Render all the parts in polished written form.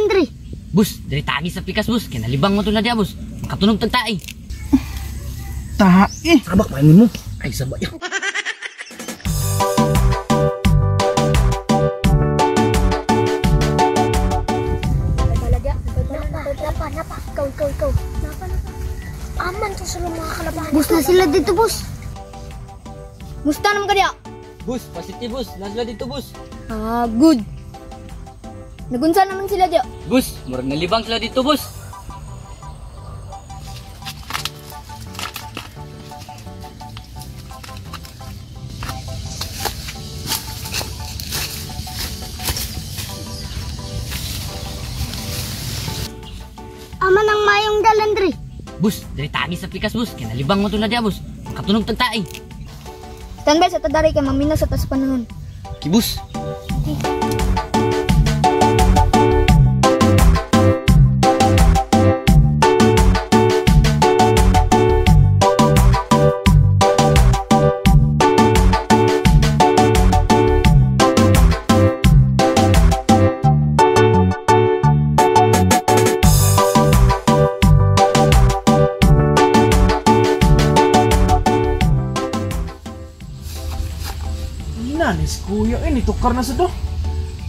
dalan diri? Bus, dari tagi sa pikas bus, kinalibang mo tulad ya bus. Makatunog tagtai. Tae. Sabak painin mo. Ay sabak ya. Napa. Ikaw. Napa. Aman to sila mga kalabahan. Bus na sila dito, bus. Musta naman ka diya? Bus, positive bus, nasla dito bus. Ah, good. Nagunsa naman sila diya? Bus, murag nalibang sila dito bus. Aman ang mayong dalan diri. Bus, dari tagi sa pikas bus, kinalibang mo tulad ya bus. Makatunog tagtai. Standby sa tadari kay mamina sa tas panahon. Kibus. Nanis kuya ini tukar na sad do.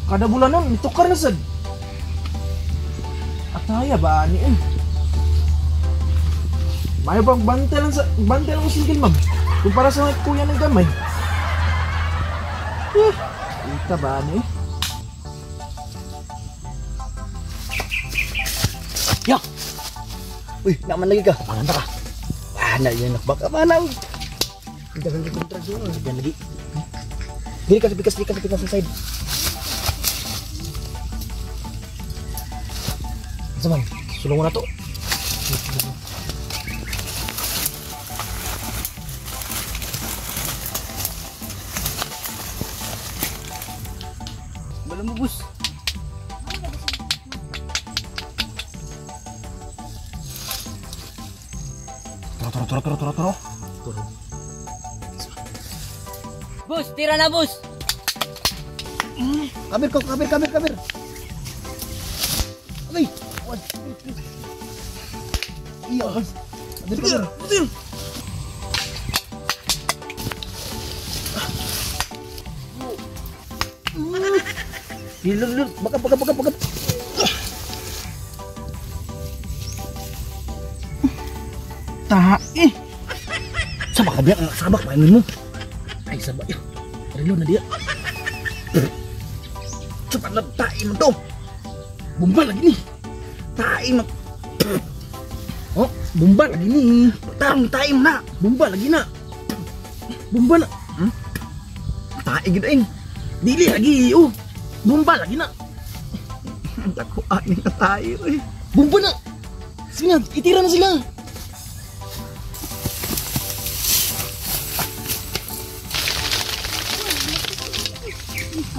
Kada bulan nun tukar na sad. Ataya ba ani May bang bantalan mo single ma'am. Kumpara sa kuya ng gamay. Ita ba ani? Ya. Uy, naman lagi ka. Panganta ka. Na yan nakbaka mana. Kita kan kontra dulu dan lagi. Dili ka sa pikas sa side. Zaman, sulong mo na to. Wala mo bus. Toro. Bus, tira na bus. Kabir. Ay. Iya. Kabir. Lur, bakat. Tae. Sabak painin mo. Ay sabak ya. Relo na dia. Cepat na tae mo to. Bumba lagi nih. Tae mo. Oh, bumba lagi nih. Tarong tae mo na. Bumba lagi na. Bumba na. Tae gitu ing. Dili lagi. Bumba lagi na. Ako ani na tae. Bumba na. Sige na, itira na sila.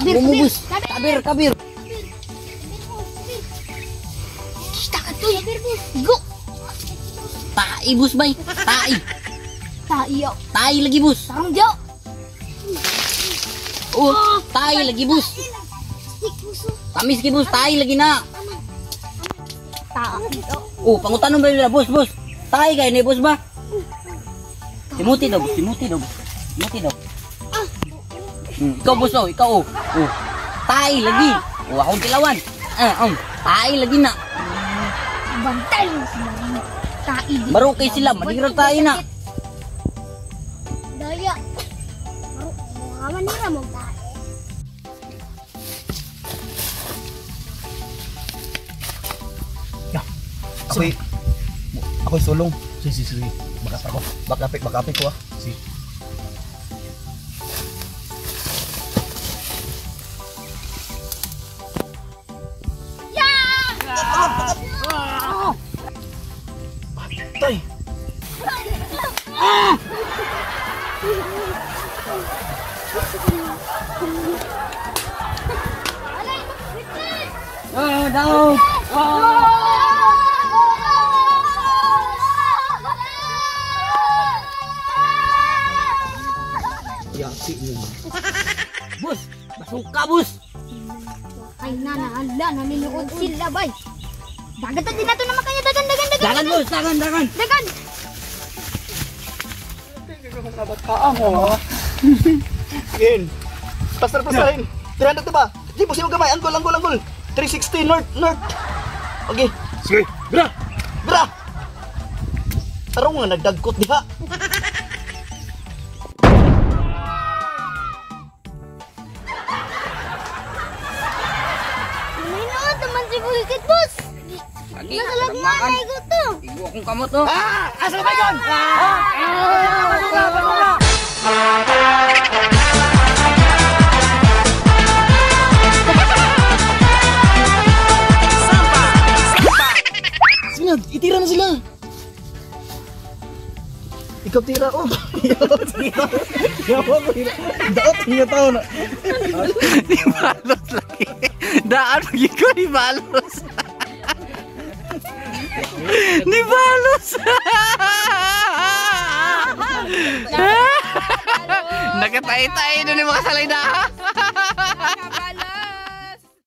Bumubus. Kabir. Kita ka to. Go. Tai bus bay. Tai. Tayo. Tai lagi bus. Sarang diyo. Tai lagi bus. Tamis ki bus, tai lagi na. Tayo. Pangutan ba nila bus. Tai kay ni bus ba? Simuti daw. Ikaw bus ikaw. Tai lagi. Akong tilawan. Tai lagi na. Bantay mo sila. Tayo. Baro kay sila, madirang tayo na. Daya. Mga manira mo tayo. Ako'y sulong. Sige. Bakapik ko ah. Sige. Tay. Daw. Yasi mo. Bus, basuka bus. Ay na. Hala, nanonood sila, bay. Dagatan din nato naman kanya. Dagan. Dagan, boss. Dagan. Dagan. Again. Pasar-pasarin. 300 na ba? Di, pusin mo gamay. Anggol. 360 north. Okay. Sige, bra. Bra! Tarong nga nagdagkot diha. Nanonood naman si Bulikit, boss. Nasa lagmanay ko to. Igo akong kamot, no? Asa ka ba yun? Sino? Itira na sila. Ikaw tira, oh. Daot niya tao na. Di balos lagi. Daan lagi ko ni balos. Ni balos. Nakatay-tay doon yung mga salay na.